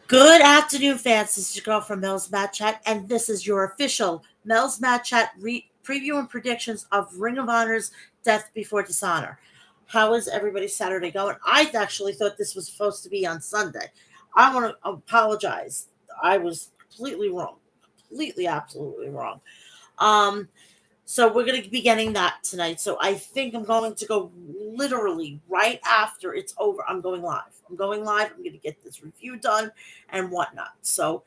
Good afternoon, fans. This is your girl from Mel's Mat Chat, and this is your official Mel's Mat Chat preview and predictions of Ring of Honor's Death Before Dishonor. How is everybody's Saturday going? I actually thought this was supposed to be on Sunday. I want to apologize. I was completely wrong. Completely, absolutely wrong. Um, so we're going to be getting that tonight. So I think I'm going to go literally right after it's over. I'm going live. I'm going live. I'm going to get this review done and whatnot. So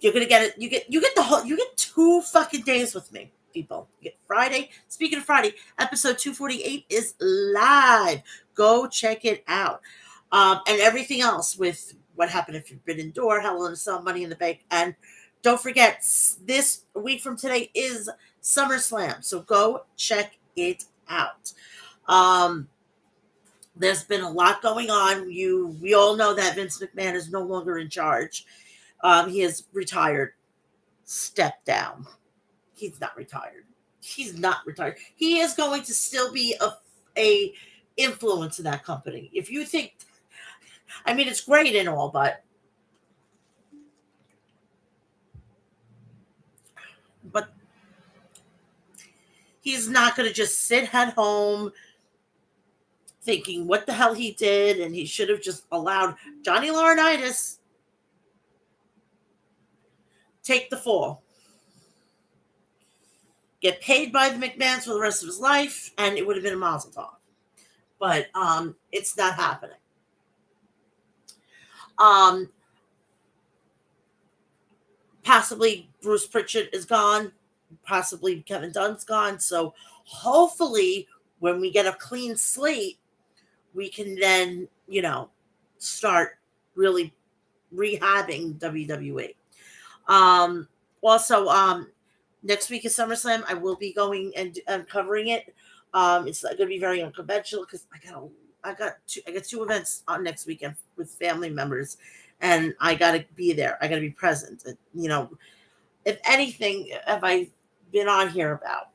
you're going to get it. You get the whole. You get 2 fucking days with me, people. You get Friday. Speaking of Friday, episode 248 is live. Go check it out. And everything else with what happened if you've been indoor, Hell in a Cell, Money in the Bank, and don't forget this week from today is SummerSlam, so go check it out. Um, there's been a lot going on. We all know that Vince McMahon is no longer in charge. He has retired, stepped down. He's not retired. He's not retired. He is going to still be a influence in that company. If you think, I mean, it's great and all, but he's not going to just sit at home thinking what the hell he did, and he should have just allowed Johnny Laurinaitis take the fall, get paid by the McMahons for the rest of his life, and it would have been a mazel tov. But it's not happening. Um, Possibly Bruce Pritchard is gone. Possibly Kevin Dunn's gone. So hopefully, when we get a clean slate, we can then, start really rehabbing WWE. Also, next week is SummerSlam. I will be going and covering it. It's going to be very unconventional because I got two events on next weekend with family members, and I got to be there. I got to be present. If anything, have I been on here about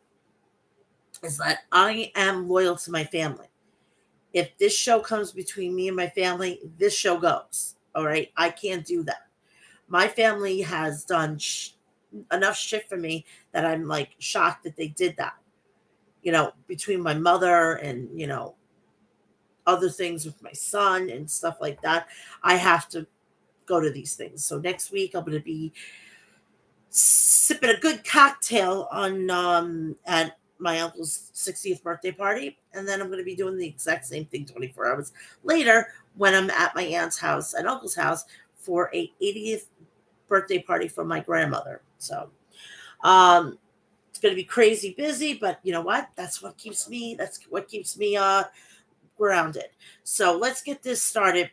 is that I am loyal to my family. If this show comes between me and my family, this show goes. All right, I can't do that. My family has done enough shit for me that I'm like shocked that they did that. Between my mother and other things with my son and stuff like that, I have to go to these things. So next week I'm going to be sipping a good cocktail on at my uncle's 60th birthday party, and then I'm going to be doing the exact same thing 24 hours later when I'm at my aunt's house and uncle's house for a 80th birthday party for my grandmother. So it's going to be crazy busy, but you know what? That's what keeps me grounded. So let's get this started.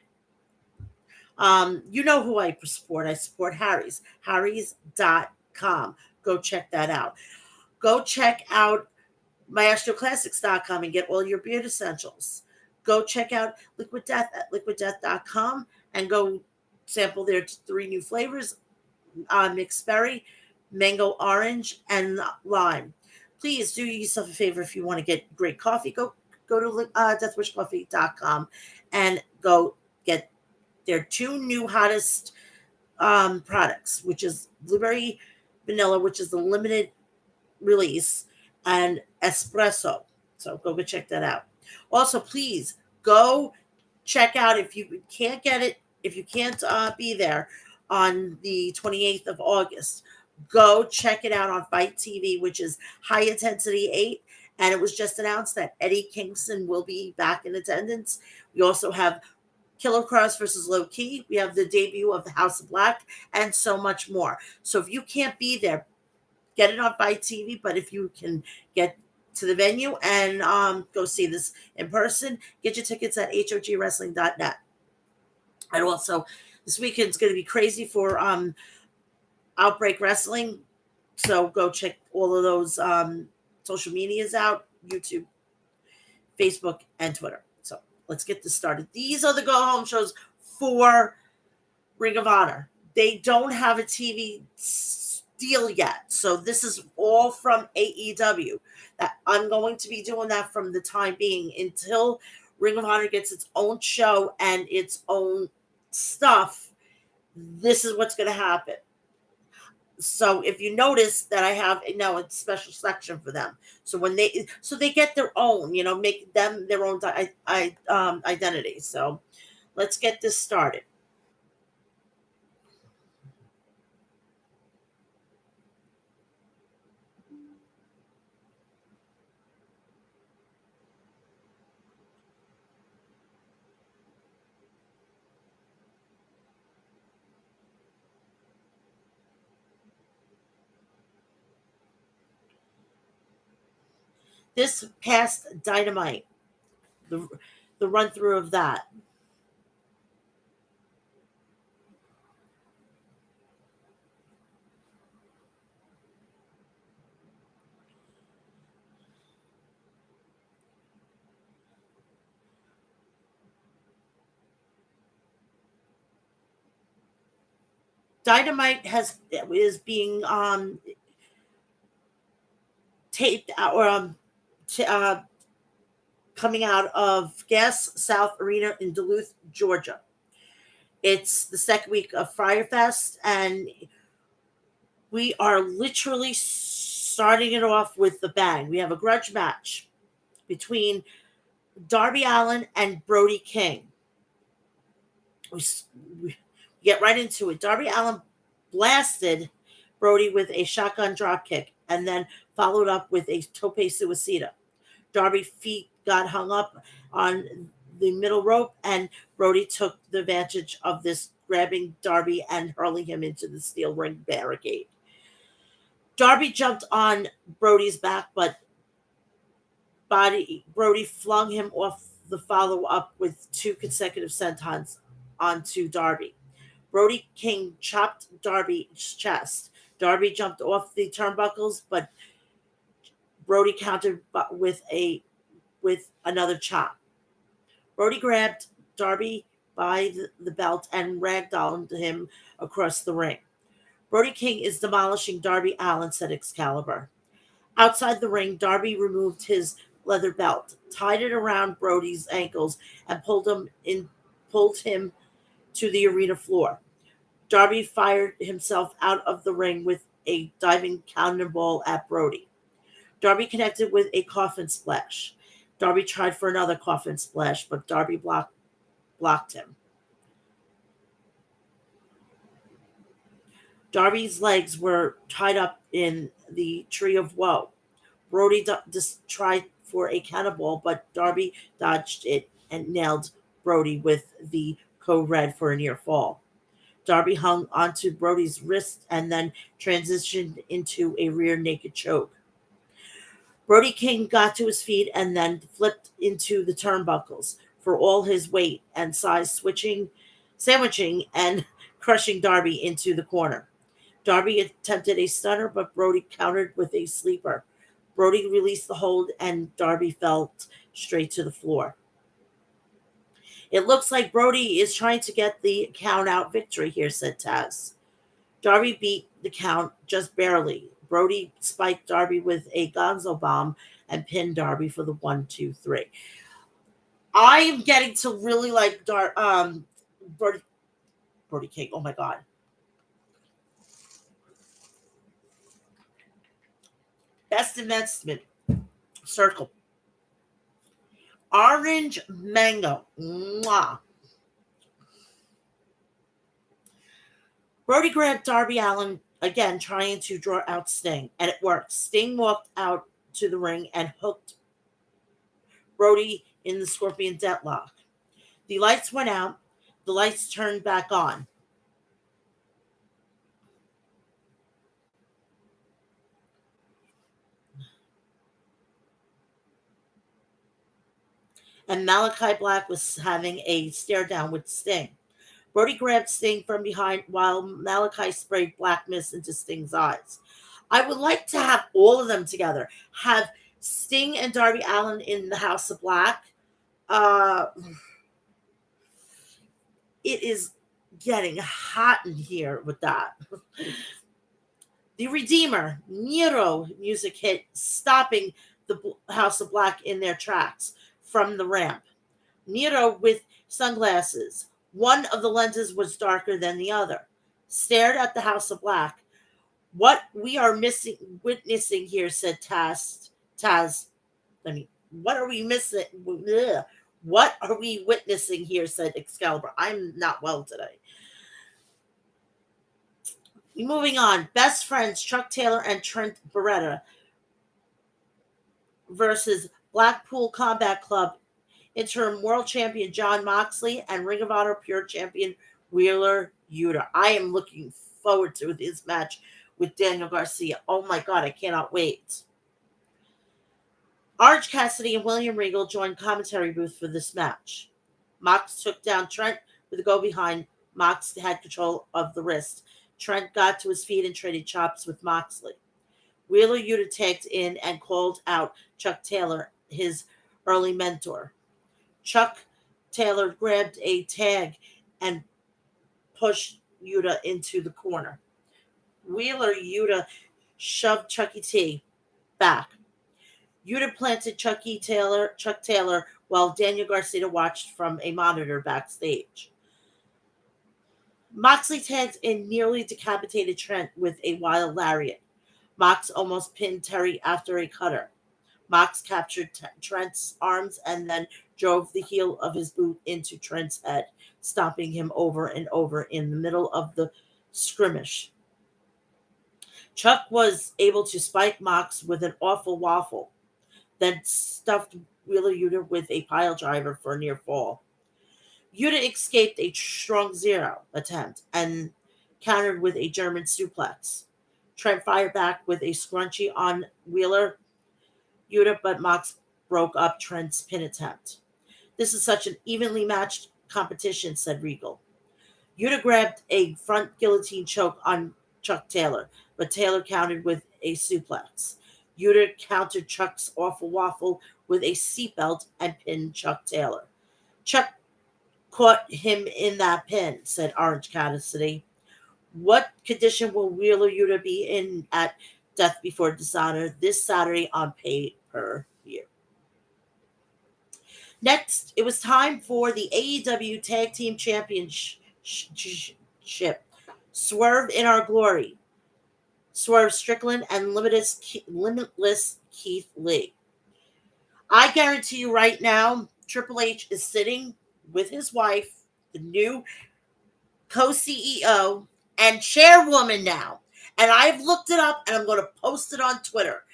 You know who I support. I support Harry's.com. Go check that out. Go check out MaestroClassics.com and get all your beard essentials. Go check out Liquid Death at liquiddeath.com and go sample their 3 new flavors, mixed berry, mango orange, and lime. Please do yourself a favor if you want to get great coffee. Go to deathwishcoffee.com and go get their 2 new hottest products, which is blueberry vanilla, which is the limited release, and espresso. So go check that out. Also, please go check out if you can't get it, if you can't be there on the 28th of August, go check it out on Fight TV, which is High Intensity 8. And it was just announced that Eddie Kingston will be back in attendance. We also have Killer Cross versus Low Key. We have the debut of the House of Black and so much more. So if you can't be there, get it on Fight TV. But if you can get to the venue and go see this in person, get your tickets at hogwrestling.net. And also, this weekend's going to be crazy for Outbreak Wrestling. So go check all of those social medias out, YouTube, Facebook, and Twitter. So let's get this started. These are the go-home shows for Ring of Honor. They don't have a TV deal yet. So this is all from AEW. That I'm going to be doing that from the time being until Ring of Honor gets its own show and its own stuff. this is what's going to happen. So if you notice that I have now a special section for them, so they get their own, make them their own identity. So let's get this started. This past Dynamite, the run through of that. Dynamite is being taped out or t- coming out of Gas South Arena in Duluth, Georgia. It's the second week of Fyre Fest, and we are literally starting it off with the bang. We have a grudge match between Darby Allin and Brody King. We get right into it. Darby Allin blasted Brody with a shotgun dropkick and then followed up with a tope suicida. Darby's feet got hung up on the middle rope, and Brody took the advantage of this, grabbing Darby and hurling him into the steel ring barricade. Darby jumped on Brody's back, but Brody flung him off the follow-up with 2 consecutive sentons onto Darby. Brody King chopped Darby's chest. Darby jumped off the turnbuckles, but Brody countered with another chop. Brody grabbed Darby by the belt and ragdolled him across the ring. Brody King is demolishing Darby Allin, said Excalibur. Outside the ring, Darby removed his leather belt, tied it around Brody's ankles, and pulled him to the arena floor. Darby fired himself out of the ring with a diving cannonball at Brody. Darby connected with a coffin splash. Darby tried for another coffin splash, but Darby blocked him. Darby's legs were tied up in the Tree of Woe. Brody just tried for a cannonball, but Darby dodged it and nailed Brody with the code red for a near fall. Darby hung onto Brody's wrist and then transitioned into a rear naked choke. Brody King got to his feet and then flipped into the turnbuckles for all his weight and size, sandwiching and crushing Darby into the corner. Darby attempted a stunner, but Brody countered with a sleeper. Brody released the hold, and Darby fell straight to the floor. It looks like Brody is trying to get the count-out victory here, said Taz. Darby beat the count just barely. Brody spiked Darby with a gonzo bomb and pinned Darby for the 1-2-3. I am getting to really like Brody King. Oh my god. Best investment circle. Orange mango. Mwah. Brody grabbed Darby Allin again, trying to draw out Sting, and it worked. Sting walked out to the ring and hooked Brody in the Scorpion Deathlock. The lights went out. The lights turned back on. And Malachi Black was having a stare down with Sting. Brody grabbed Sting from behind while Malachi sprayed black mist into Sting's eyes. I would like to have all of them together. Have Sting and Darby Allin in the House of Black. It is getting hot in here with that. The Redeemer, Nero music hit, stopping the House of Black in their tracks from the ramp. Nero with sunglasses, One of the lenses was darker than the other. Stared at the House of Black. What we are witnessing here, said Taz. What are we missing? Ugh. What are we witnessing here, said Excalibur. I'm not well today. Moving on. Best friends Chuck Taylor and Trent Beretta versus Blackpool Combat Club interim world champion Jon Moxley and Ring of Honor pure champion Wheeler Yuta. I am looking forward to this match with Daniel Garcia. Oh my God, I cannot wait. Orange Cassidy and William Regal joined commentary booth for this match. Mox took down Trent with a go behind. Mox had control of the wrist. Trent got to his feet and traded chops with Moxley. Wheeler Yuta tagged in and called out Chuck Taylor, his early mentor. Chuck Taylor grabbed a tag and pushed Yuta into the corner. Wheeler Yuta shoved Chucky T back. Yuta planted Chuck Taylor while Daniel Garcia watched from a monitor backstage. Moxley tagged in nearly decapitated Trent with a wild lariat. Mox almost pinned Terry after a cutter. Mox captured Trent's arms and then drove the heel of his boot into Trent's head, stomping him over and over in the middle of the skirmish. Chuck was able to spike Mox with an awful waffle, then stuffed Wheeler Yuta with a pile driver for a near fall. Yuta escaped a strong zero attempt and countered with a German suplex. Trent fired back with a scrunchie on Wheeler Yuta, but Mox broke up Trent's pin attempt. This is such an evenly matched competition, said Regal. Yuta grabbed a front guillotine choke on Chuck Taylor, but Taylor countered with a suplex. Yuta countered Chuck's awful waffle with a seatbelt and pinned Chuck Taylor. Chuck caught him in that pin, said Orange Cassidy. What condition will Wheeler Yuta be in at Death Before Dishonor this Saturday on pay-per-view? Next, it was time for the AEW Tag Team Championship. Swerve in Our Glory. Swerve Strickland and Limitless Keith Lee. I guarantee you right now, Triple H is sitting with his wife, the new co-CEO and chairwoman now. And I've looked it up and I'm going to post it on Twitter.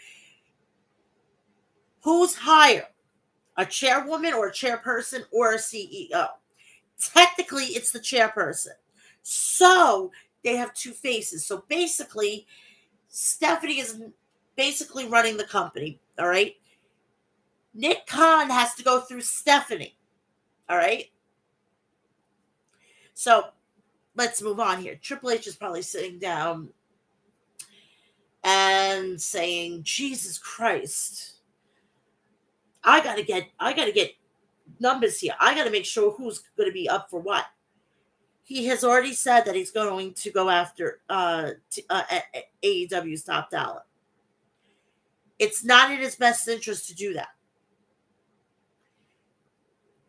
Who's higher? A chairwoman or a chairperson or a CEO? Technically, it's the chairperson. So they have two faces. So basically, Stephanie is basically running the company. All right. Nick Khan has to go through Stephanie. All right. So let's move on here. Triple H is probably sitting down and saying, Jesus Christ, I gotta get numbers here. I gotta make sure who's going to be up for what. He has already said that he's going to go after AEW's top talent. It's not in his best interest to do that.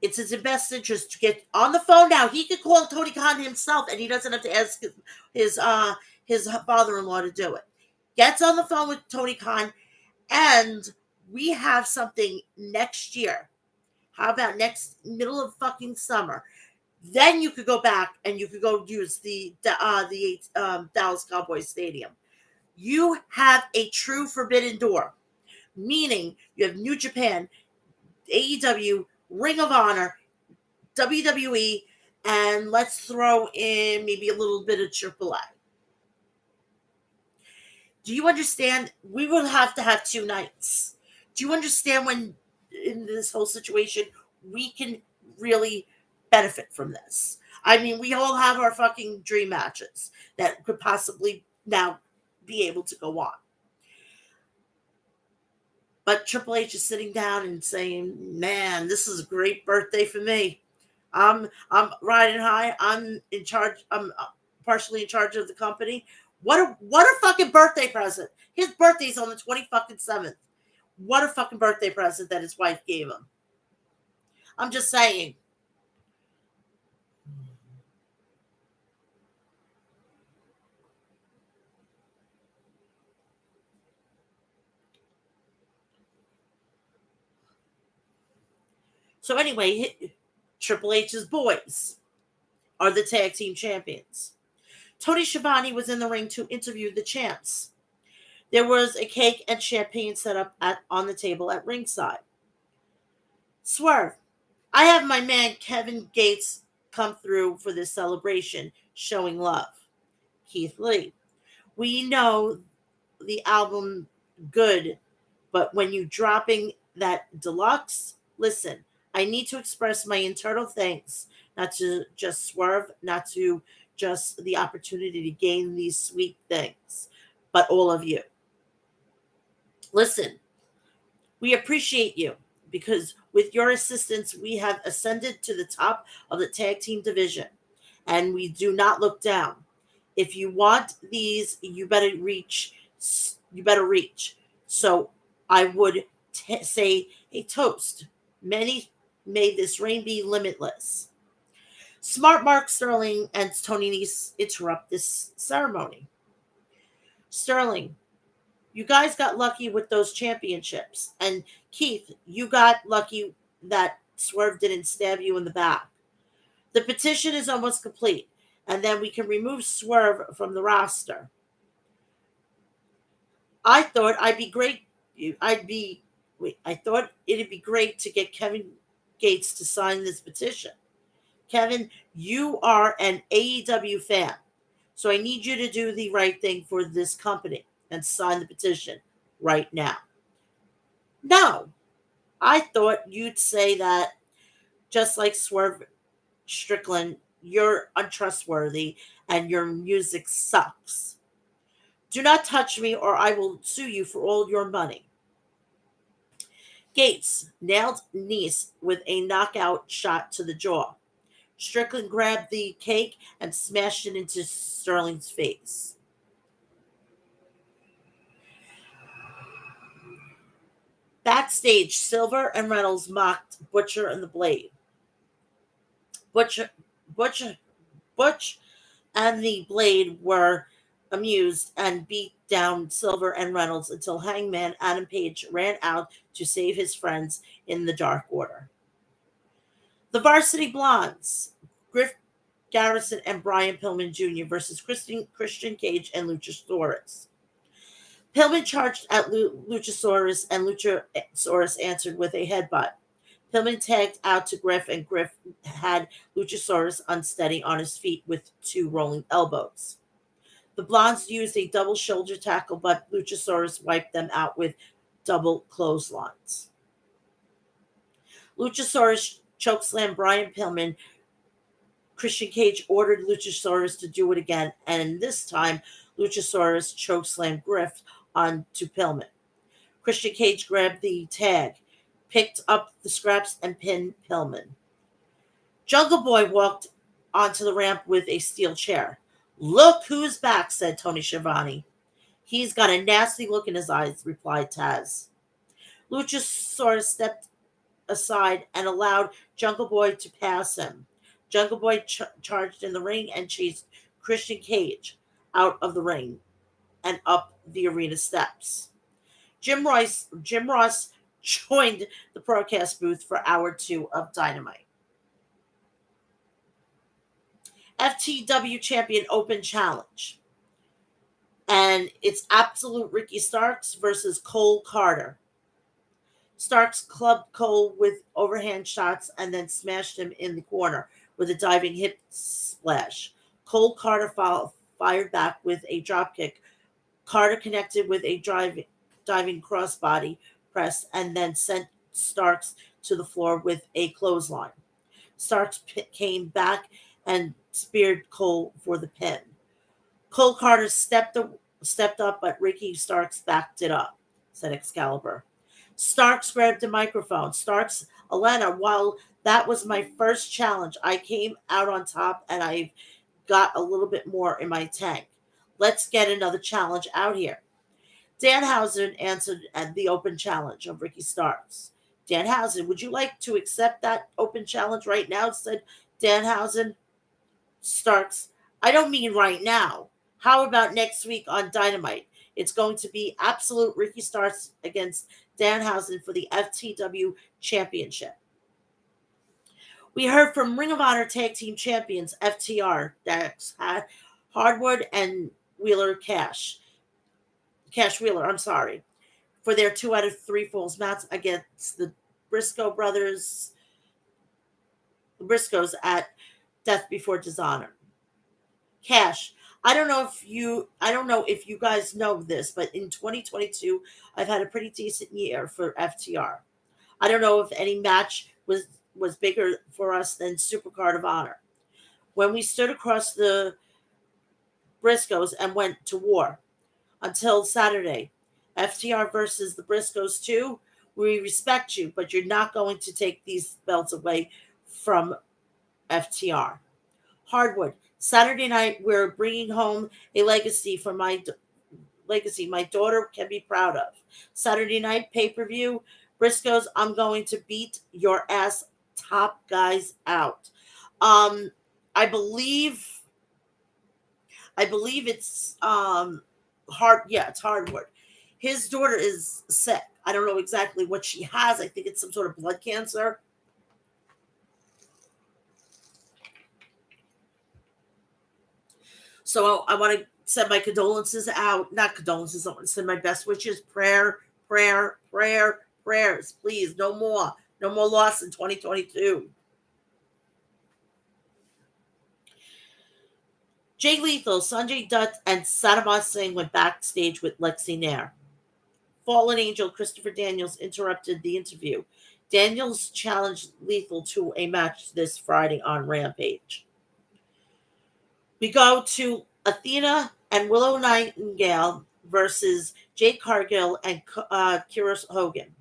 It's in his best interest to get on the phone now. He could call Tony Khan himself, and he doesn't have to ask his father-in-law to do it. Gets on the phone with Tony Khan, and we have something next year. How about next middle of fucking summer? Then you could go back and you could go use the Dallas Cowboys Stadium. You have a true forbidden door, meaning you have New Japan, AEW, Ring of Honor, WWE, and let's throw in maybe a little bit of AAA. Do you understand? We will have to have 2 nights. Do you understand when in this whole situation we can really benefit from this? I mean, we all have our fucking dream matches that could possibly now be able to go on. But Triple H is sitting down and saying, man, this is a great birthday for me. I'm riding high. I'm in charge. I'm partially in charge of the company. What a fucking birthday present. His birthday's on the 27th. What a fucking birthday present that his wife gave him. I'm just saying. So anyway, Triple H's boys are the tag team champions. Tony Schiavone was in the ring to interview the champs. There was a cake and champagne set up on the table at ringside. Swerve, I have my man Kevin Gates come through for this celebration, showing love. Keith Lee, we know the album good, but when you dropping that deluxe, listen, I need to express my internal thanks, not to just Swerve, not to just the opportunity to gain these sweet things, but all of you. Listen, we appreciate you because with your assistance, we have ascended to the top of the tag team division, and we do not look down. If you want these, you better reach. You better reach. So I would say a toast. Many may this reign be limitless. Smart Mark Sterling and Tony Nese interrupt this ceremony. Sterling, you guys got lucky with those championships. And Keith, you got lucky that Swerve didn't stab you in the back. The petition is almost complete, and then we can remove Swerve from the roster. I thought I'd be great. I thought it'd be great to get Kevin Gates to sign this petition. Kevin, you are an AEW fan, so I need you to do the right thing for this company and sign the petition right now. No, I thought you'd say that just like Swerve Strickland, you're untrustworthy and your music sucks. Do not touch me or I will sue you for all your money. Gates nailed Nese with a knockout shot to the jaw. Strickland grabbed the cake and smashed it into Sterling's face. Backstage, Silver and Reynolds mocked Butcher and the Blade. Butcher, Butcher, Butch and the Blade were amused and beat down Silver and Reynolds until Hangman Adam Page ran out to save his friends in the Dark Order. The Varsity Blondes, Griff Garrison and Brian Pillman Jr. versus Christian Cage and Luchasaurus. Pillman charged at Luchasaurus, and Luchasaurus answered with a headbutt. Pillman tagged out to Griff, and Griff had Luchasaurus unsteady on his feet with two rolling elbows. The Blondes used a double shoulder tackle, but Luchasaurus wiped them out with double clotheslines. Luchasaurus chokeslammed Brian Pillman. Christian Cage ordered Luchasaurus to do it again, and this time Luchasaurus chokeslammed Griff onto Pillman. Christian Cage grabbed the tag, picked up the scraps, and pinned Pillman. Jungle Boy walked onto the ramp with a steel chair. Look who's back, said Tony Schiavone. He's got a nasty look in his eyes, replied Taz. Luchasaurus stepped aside and allowed Jungle Boy to pass him. Jungle Boy charged in the ring and chased Christian Cage out of the ring and up the arena steps. Jim Ross joined the broadcast booth for hour 2 of Dynamite. FTW Champion Open Challenge. And it's Absolute Ricky Starks versus Cole Carter. Starks clubbed Cole with overhand shots and then smashed him in the corner with a diving hip splash. Cole Carter fired back with a dropkick. Carter connected with a diving crossbody press and then sent Starks to the floor with a clothesline. Starks came back and speared Cole for the pin. Cole Carter stepped up, but Ricky Starks backed it up, said Excalibur. Starks grabbed the microphone. Starks, Alana, while that was my first challenge, I came out on top and I've got a little bit more in my tank. Let's get another challenge out here. Danhausen answered at the open challenge of Ricky Starks. Danhausen, would you like to accept that open challenge right now? Said Danhausen. Starks, I don't mean right now. How about next week on Dynamite? It's going to be Absolute Ricky Starks against Danhausen for the FTW Championship. We heard from Ring of Honor Tag Team Champions FTR, Dax Hardwood and Wheeler Cash Wheeler, I'm sorry, for their 2 out of 3 falls match against the Briscoe brothers, the Briscoes at Death Before Dishonor. Cash, I don't know if you guys know this, but in 2022, I've had a pretty decent year for FTR. I don't know if any match was bigger for us than Supercard of Honor. When we stood across the Briscoes and went to war until Saturday, FTR versus the Briscoes too. We respect you, but you're not going to take these belts away from FTR. Hardwood, Saturday night we're bringing home a legacy for my daughter can be proud of. Saturday night pay-per-view, Briscoes, I'm going to beat your ass top guys out. Um I believe it's it's Hardwood. His daughter is sick. I don't know exactly what she has. I think it's some sort of blood cancer. So I want to send my condolences out. Not condolences. I want to send my best wishes. Prayers. Please, no more. No more loss in 2022. Jay Lethal, Sanjay Dutt, and Sadama Singh went backstage with Lexi Nair. Fallen Angel Christopher Daniels interrupted the interview. Daniels challenged Lethal to a match this Friday on Rampage. We go to Athena and Willow Nightingale versus Jade Cargill and Kira Hogan.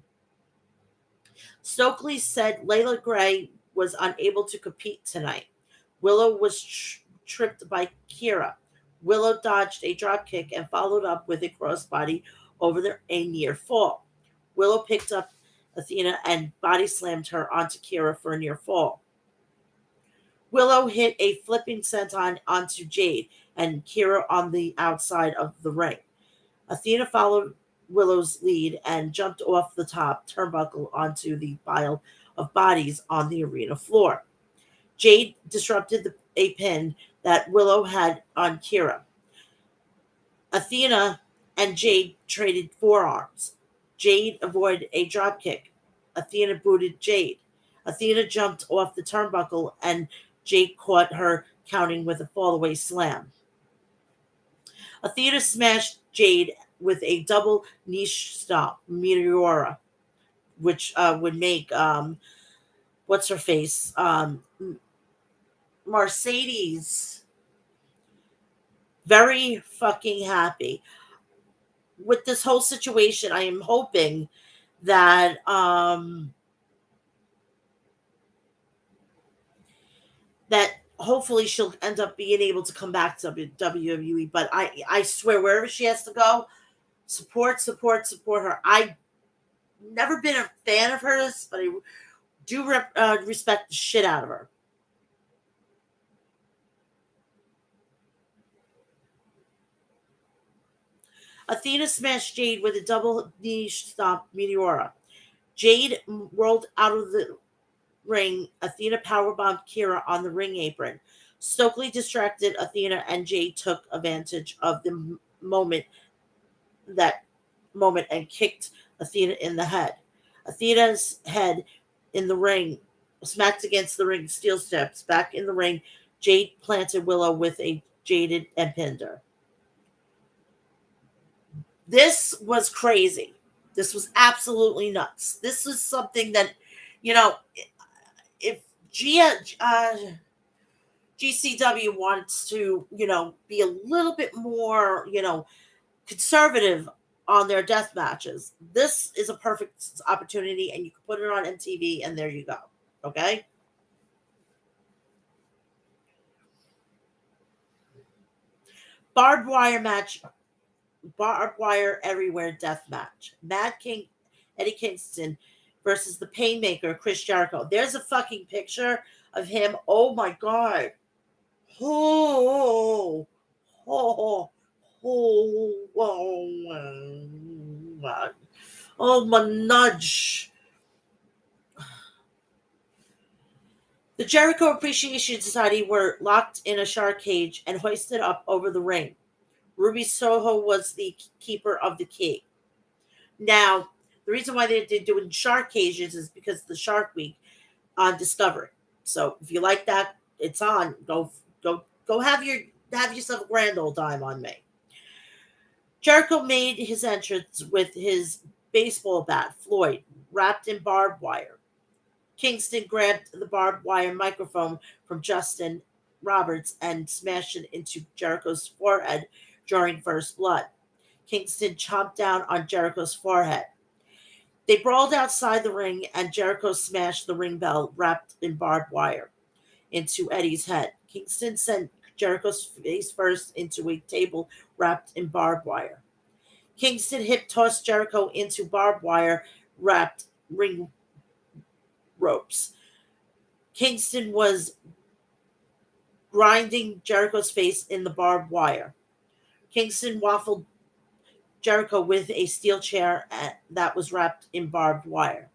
Stokely said Layla Gray was unable to compete tonight. Willow was tripped by Kira. Willow dodged a dropkick and followed up with a crossbody over a near fall. Willow picked up Athena and body slammed her onto Kira for a near fall. Willow hit a flipping senton onto Jade and Kira on the outside of the ring. Athena followed Willow's lead and jumped off the top turnbuckle onto the pile of bodies on the arena floor. Jade disrupted a pin that Willow had on Kira. Athena and Jade traded forearms. Jade avoided a dropkick. Athena booted Jade. Athena jumped off the turnbuckle and Jade caught her counting with a fallaway slam. Athena smashed Jade with a double niche stomp, Meteora, which would make what's her face, Mercedes, very fucking happy with this whole situation. I am hoping that that hopefully she'll end up being able to come back to WWE. But I swear, wherever she has to go, support her. I've never been a fan of hers, but I do respect the shit out of her. Athena smashed Jade with a double knee stomp Meteora. Jade rolled out of the ring. Athena powerbombed Kira on the ring apron. Stokely distracted Athena and Jade took advantage of the moment and kicked Athena in the head. Athena's head in the ring smacked against the ring steel steps. Back in the ring, Jade planted Willow with a jaded and pinned her. This was crazy. This was absolutely nuts. This is something that, if GCW wants to, be a little bit more, conservative on their death matches, this is a perfect opportunity, and you can put it on MTV, and there you go. Okay? Barbed wire everywhere death match. Mad King Eddie Kingston versus the Painmaker Chris Jericho. There's a fucking picture of him. Oh my god. Oh my nudge. The Jericho Appreciation Society were locked in a shark cage and hoisted up over the ring. Ruby Soho was the keeper of the key. Now, the reason why they're doing shark cages is because of the Shark Week on Discovery. So if you like that, it's on. Go have yourself a grand old time on me. Jericho made his entrance with his baseball bat, Floyd, wrapped in barbed wire. Kingston grabbed the barbed wire microphone from Justin Roberts and smashed it into Jericho's forehead during First Blood. Kingston chomped down on Jericho's forehead. They brawled outside the ring, and Jericho smashed the ring bell wrapped in barbed wire into Eddie's head. Kingston sent Jericho's face first into a table wrapped in barbed wire. Kingston hip tossed Jericho into barbed wire wrapped ring ropes. Kingston was grinding Jericho's face in the barbed wire. Kingston waffled Jericho with a steel chair that was wrapped in barbed wire.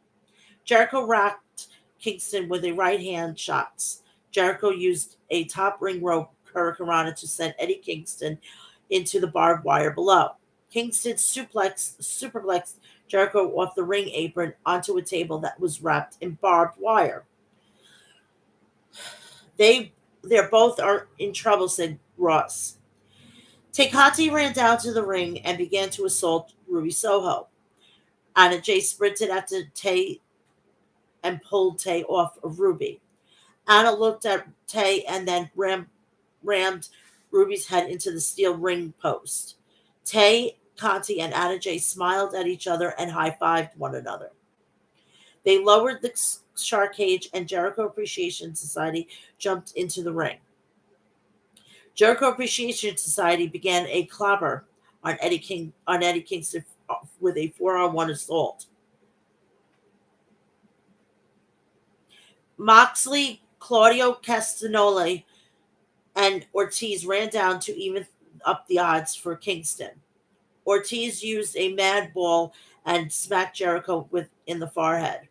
Jericho racked Kingston with a right hand shots. Jericho used a top ring rope hurricanrana to send Eddie Kingston into the barbed wire below. Kingston superplexed Jericho off the ring apron onto a table that was wrapped in barbed wire. They're both are in trouble, said Ross. Takati ran down to the ring and began to assault Ruby Soho. Anna Jay sprinted after Tay and pulled Tay off of Ruby. Anna looked at Tay and then rammed Ruby's head into the steel ring post. Tay, Conti, and Anna Jay smiled at each other and high-fived one another. They lowered the shark cage, and Jericho Appreciation Society jumped into the ring. Jericho Appreciation Society began a clobber on Eddie Kingston with a 4-on-1 assault. Moxley, Claudio Castagnoli, and Ortiz ran down to even up the odds for Kingston. Ortiz used a mad ball and smacked Jericho in the forehead.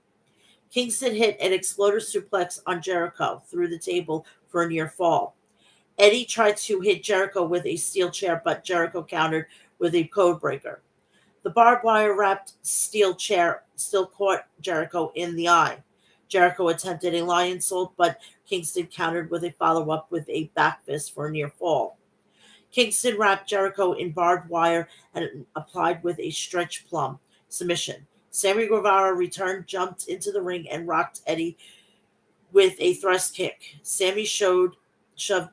Kingston hit an exploder suplex on Jericho through the table for a near fall. Eddie tried to hit Jericho with a steel chair, but Jericho countered with a code breaker. The barbed wire wrapped steel chair still caught Jericho in the eye. Jericho attempted a lion salt, but Kingston countered with a follow-up with a back fist for a near fall. Kingston wrapped Jericho in barbed wire and applied with a stretch plum submission. Sammy Guevara returned, jumped into the ring, and rocked Eddie with a thrust kick. Sammy shoved Kingston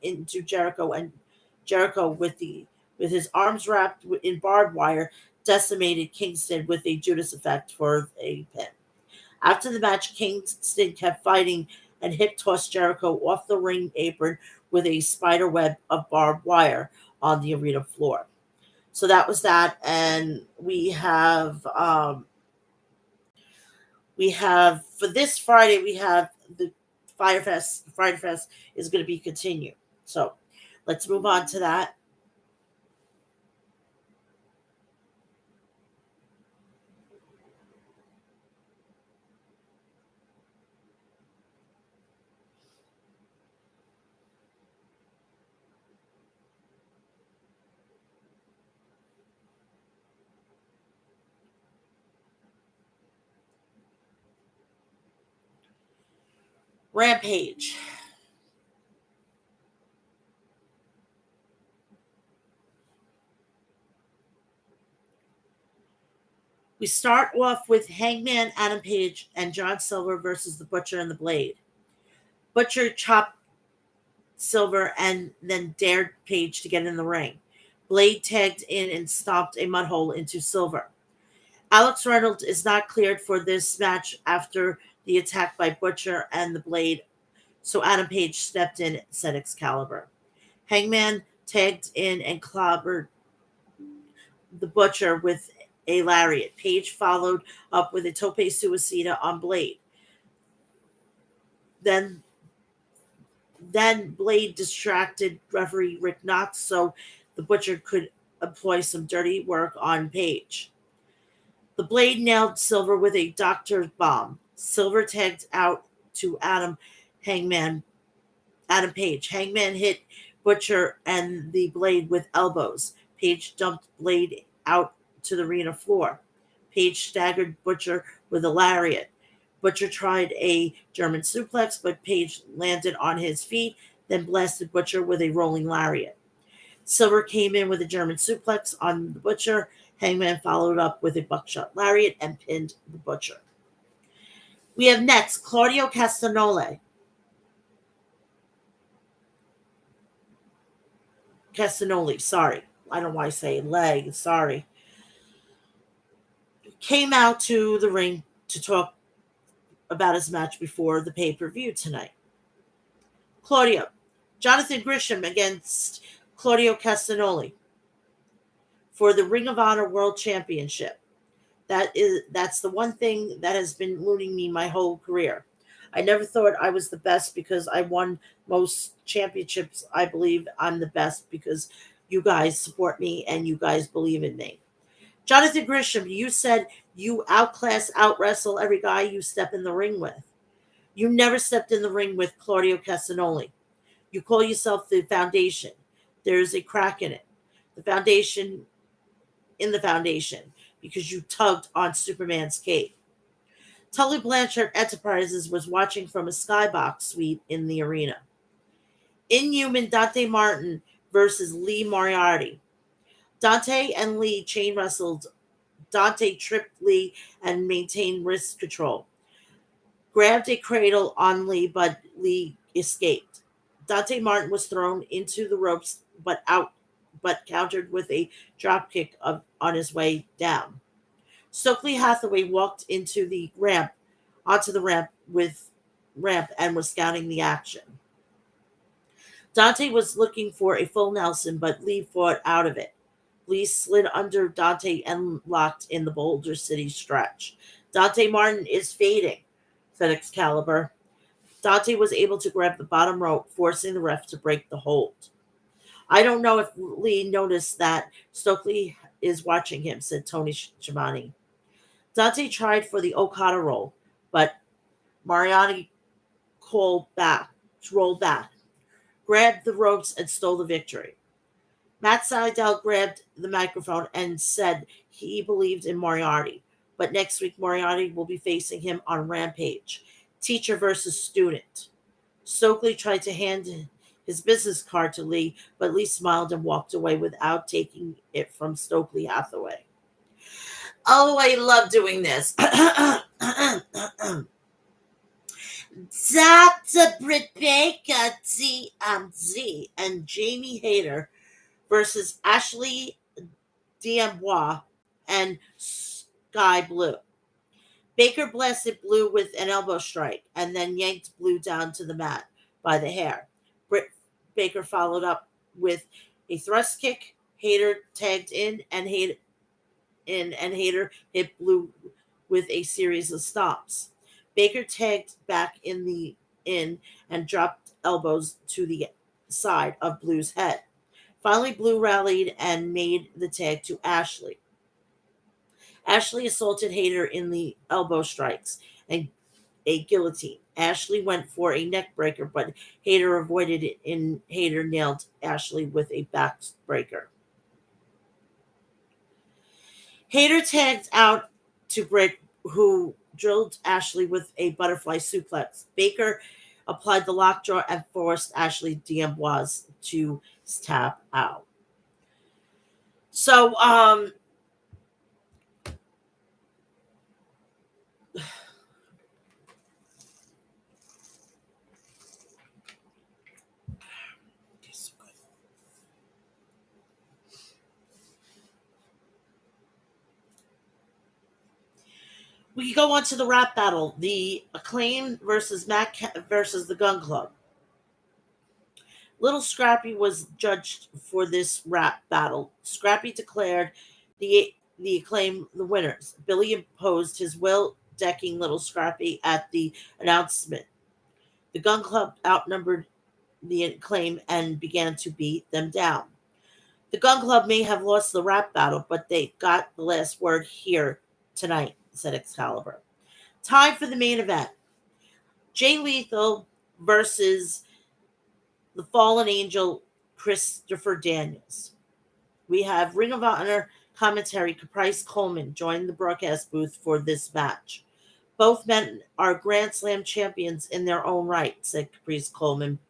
into Jericho, and Jericho with his arms wrapped in barbed wire decimated Kingston with a Judas effect for a pin. After the match, Kingston kept fighting and hip tossed Jericho off the ring apron with a spider web of barbed wire on the arena floor. So that was that, and we have for this Friday we have the Fyter Fest is going to be continued. So let's move on to that. Rampage. We start off with Hangman Adam Page and John Silver versus the Butcher and the Blade. Butcher chopped Silver and then dared Page to get in the ring. Blade tagged in and stomped a mud hole into Silver. Alex Reynolds is not cleared for this match after the attack by Butcher and the Blade, so Adam Page stepped in, said Excalibur. Hangman tagged in and clobbered the Butcher with a lariat. Page followed up with a tope suicida on Blade. Then Blade distracted referee Rick Knox so the Butcher could employ some dirty work on Page. The Blade nailed Silver with a doctor's bomb. Silver tagged out to Adam Page. Hangman hit Butcher and the Blade with elbows. Page dumped Blade out to the arena floor. Page staggered Butcher with a lariat. Butcher tried a German suplex, but Page landed on his feet, then blasted Butcher with a rolling lariat. Silver came in with a German suplex on the Butcher. Hangman followed up with a buckshot lariat and pinned the Butcher. We have next Claudio Castagnoli. Sorry. I don't know why I say leg, sorry. Came out to the ring to talk about his match before the pay-per-view tonight. Claudio. Jonathan Gresham against Claudio Castagnoli for the Ring of Honor World Championship. That's the one thing that has been eluding me my whole career. I never thought I was the best because I won most championships. I believe I'm the best because you guys support me and you guys believe in me. Jonathan Gresham, you said you outclass, outwrestle every guy you step in the ring with. You never stepped in the ring with Claudio Castagnoli. You call yourself the Foundation. There's a crack in it. The foundation because you tugged on Superman's cape. Tully Blanchard Enterprises was watching from a skybox suite in the arena. Inhuman Dante Martin versus Lee Moriarty. Dante and Lee chain wrestled. Dante tripped Lee and maintained wrist control. Grabbed a cradle on Lee, but Lee escaped. Dante Martin was thrown into the ropes, but countered with a dropkick on his way down. Stokely Hathaway walked onto the ramp and was scouting the action. Dante was looking for a full Nelson, but Lee fought out of it. Lee slid under Dante and locked in the Boulder City stretch. Dante Martin is fading, said Excalibur. Dante was able to grab the bottom rope, forcing the ref to break the hold. I don't know if Lee noticed that Stokely is watching him, said Tony Schiavone. Dante tried for the Okada roll, but Mariani rolled back, grabbed the ropes, and stole the victory. Matt Sydal grabbed the microphone and said he believed in Moriarty, but next week Moriarty will be facing him on Rampage. Teacher versus student. Stokely tried to hand his business card to Lee, but Lee smiled and walked away without taking it from Stokely Hathaway. Oh, I love doing this. Dr. Britt Baker, DMZ, and Jamie Hayter versus Ashley D'Amboise and Sky Blue. Baker blasted Blue with an elbow strike and then yanked Blue down to the mat by the hair. Britt Baker followed up with a thrust kick. Hayter tagged in and Hayter hit Blue with a series of stomps. Baker tagged back in and dropped elbows to the side of Blue's head. Finally, Blue rallied and made the tag to Ashley. Ashley assaulted Hayter in the elbow strikes and a guillotine. Ashley went for a neck breaker, but Hayter avoided it, and Hayter nailed Ashley with a back breaker. Hayter tagged out to Britt, who drilled Ashley with a butterfly suplex. Baker applied the lockjaw and forced Ashley D'Amboise to tap out. So, we go on to the rap battle. The Acclaim versus versus the Gun Club. Little Scrappy was judged for this rap battle. Scrappy declared the Acclaim the winners. Billy imposed his will, decking Little Scrappy at the announcement. The Gun Club outnumbered the Acclaim and began to beat them down. The Gun Club may have lost the rap battle, but they got the last word here tonight, said Excalibur. Time for the main event. Jay Lethal versus the Fallen Angel, Christopher Daniels. We have Ring of Honor commentary Caprice Coleman join the broadcast booth for this match. Both men are Grand Slam champions in their own right, said Caprice Coleman.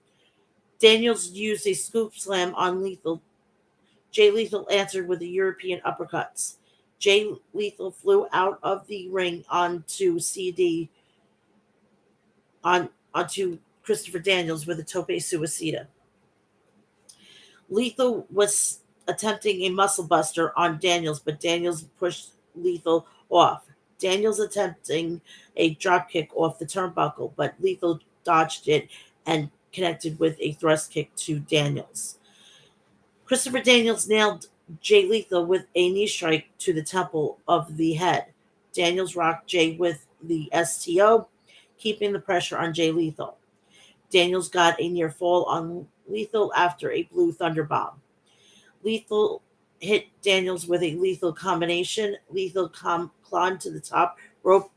Daniels used a scoop slam on Lethal. Jay Lethal answered with a European uppercuts. Jay Lethal flew out of the ring onto Christopher Daniels with a tope suicida. Lethal was attempting a muscle buster on Daniels, but Daniels pushed Lethal off. Daniels attempting a drop kick off the turnbuckle, but Lethal dodged it and connected with a thrust kick to Daniels. Christopher Daniels nailed Jay Lethal with a knee strike to the temple of the head. Daniels rocked Jay with the STO, keeping the pressure on Jay Lethal. Daniels got a near fall on Lethal after a blue thunderbomb. Lethal hit Daniels with a lethal combination. Lethal climbed to the top rope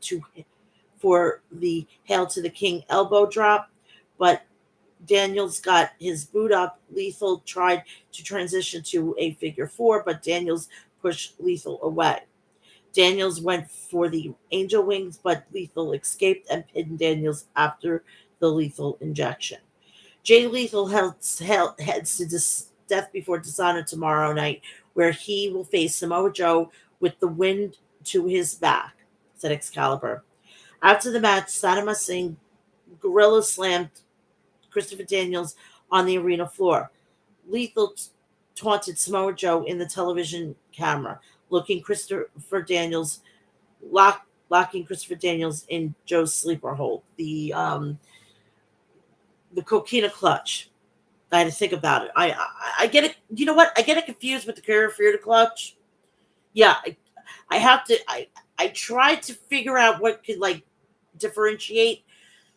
for the Hail to the King elbow drop, but Daniels got his boot up. Lethal tried to transition to a figure four, but Daniels pushed Lethal away. Daniels went for the angel wings, but Lethal escaped and pinned Daniels after the lethal injection. Jay Lethal heads to Death Before Dishonor tomorrow night, where he will face Samoa Joe with the wind to his back, said Excalibur. After the match, Sadama Singh gorilla slammed Christopher Daniels on the arena floor. Lethal taunted Samoa Joe in the television camera, locking Christopher Daniels in Joe's sleeper hold. The coquina clutch. I had to think about it. I get it. You know what? I get it confused with the Carrier Fear to clutch. Yeah, I have to. I tried to figure out what could like differentiate.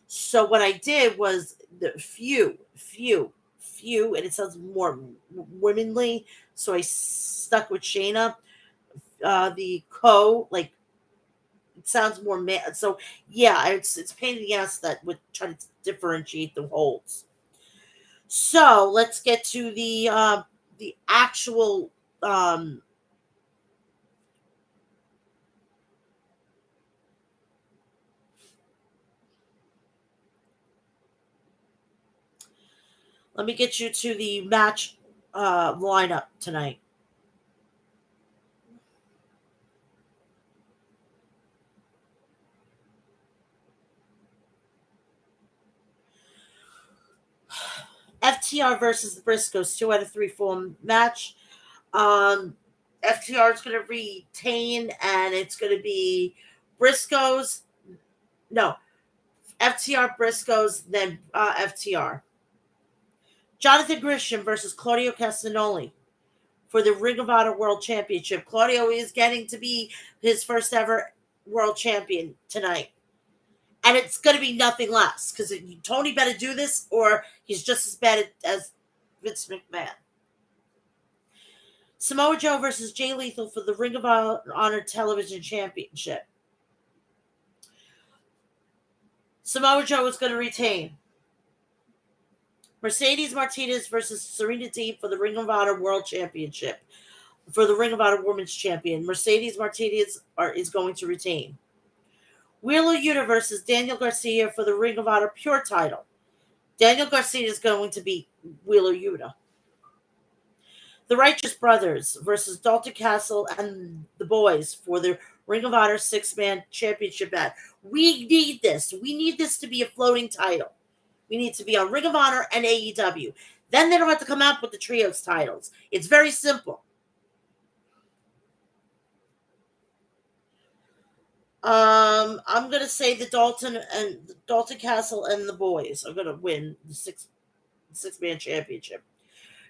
So what I did was the few, and it sounds more womanly. So I stuck with Shayna. The like it sounds more man. So yeah, it's a pain in the ass that would try to differentiate the holds. So let's get to the actual let me get you to the match lineup tonight. FTR versus the Briscoes, 2 out of 3 full match. FTR is going to retain, and it's going to be Briscoes. No, FTR Briscoes, then FTR. Jonathan Gresham versus Claudio Castagnoli for the Ring of Honor World Championship. Claudio is getting to be his first ever world champion tonight. And it's going to be nothing less because Tony better do this or he's just as bad as Vince McMahon. Samoa Joe versus Jay Lethal for the Ring of Honor Television Championship. Samoa Joe is going to retain. Mercedes Martinez versus Serena Deeb for the Ring of Honor World Championship. For the Ring of Honor Women's Champion, Mercedes Martinez is going to retain. Willow versus Daniel Garcia for the Ring of Honor Pure title. Daniel Garcia is going to beat Wheeler Yuta. The Righteous Brothers versus Dalton Castle and the Boys for the Ring of Honor 6-man championship match. We need this. We need this to be a floating title. We need to be on Ring of Honor and AEW. Then they don't have to come out with the trios titles. It's very simple. I'm gonna say the Dalton Castle and the Boys are gonna win the six-man championship.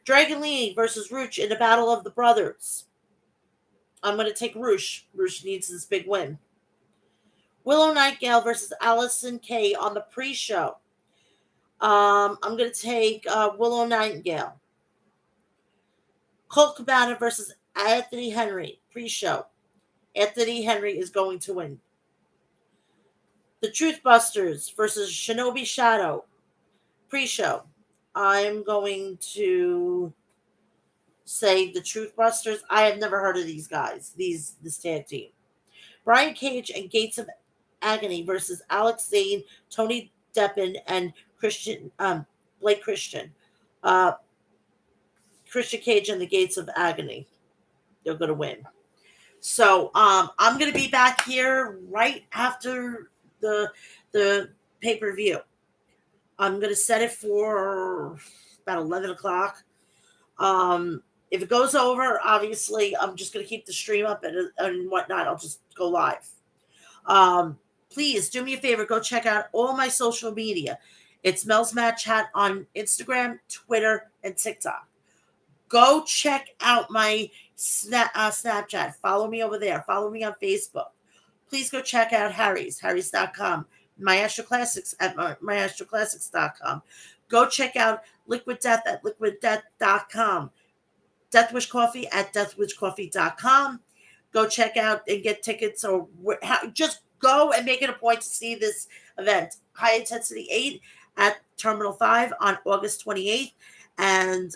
Dragon Lee versus Rush in the Battle of the Brothers. I'm gonna take Rush. Rush needs this big win. Willow Nightingale versus Allison Kay on the pre-show. I'm gonna take Willow Nightingale. Colt Cabana versus Anthony Henry pre-show. Anthony Henry is going to win. The Truth Busters versus Shinobi Shadow pre-show. I'm going to say the Truth Busters. I have never heard of these guys. This tag team. Brian Cage and Gates of Agony versus Alex Zane, Tony Deppen, and Blake Christian. Christian Cage and the Gates of Agony. They're going to win. So I'm going to be back here right after the pay-per-view. I'm going to set it for about 11 o'clock. If it goes over, obviously, I'm just going to keep the stream up and whatnot. I'll just go live. Please do me a favor. Go check out all my social media. It's Mel's Match Hat on Instagram, Twitter, and TikTok. Go check out my Snapchat. Follow me over there. Follow me on Facebook. Please go check out Harry's.com. Maestro Classics at maestroclassics.com. Go check out Liquid Death at liquiddeath.com. Deathwish Coffee at deathwishcoffee.com. Go check out and get tickets, or just go and make it a point to see this event. High Intensity 8 at Terminal 5 on August 28th. And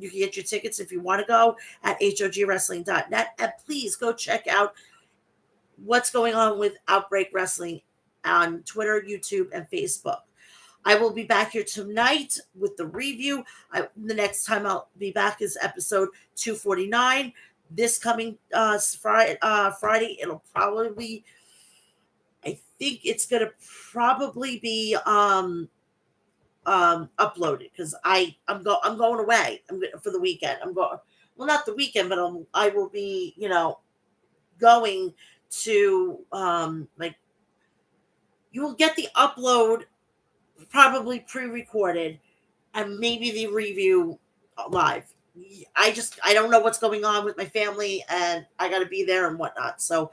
you can get your tickets if you want to go at hogwrestling.net. And please go check out what's going on with Outbreak Wrestling on Twitter, YouTube, and Facebook. I will be back here tonight with the review. The next time I'll be back is episode 249. This coming Friday, it'll probably be, I think it's going to probably be uploaded because I'm going away for the weekend. I'm going, well, not the weekend, but I will be, going to you will get the upload probably pre-recorded and maybe the review live. I don't know what's going on with my family and I got to be there and whatnot. So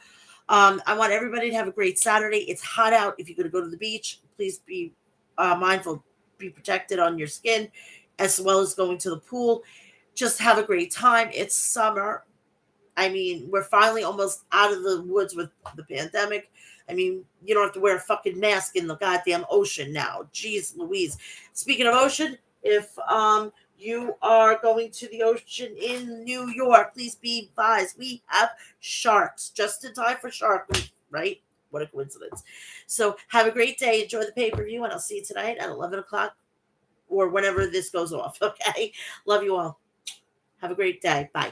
I want everybody to have a great Saturday. It's hot out. If you're going to go to the beach, please be mindful, be protected on your skin, as well as going to the pool. Just have a great time. It's summer. I mean, we're finally almost out of the woods with the pandemic. I mean, you don't have to wear a fucking mask in the goddamn ocean now. Jeez Louise. Speaking of ocean, if you are going to the ocean in New York, please be advised. We have sharks just in time for Shark Week, right? What a coincidence. So have a great day. Enjoy the pay-per-view, and I'll see you tonight at 11 o'clock or whenever this goes off, okay? Love you all. Have a great day. Bye.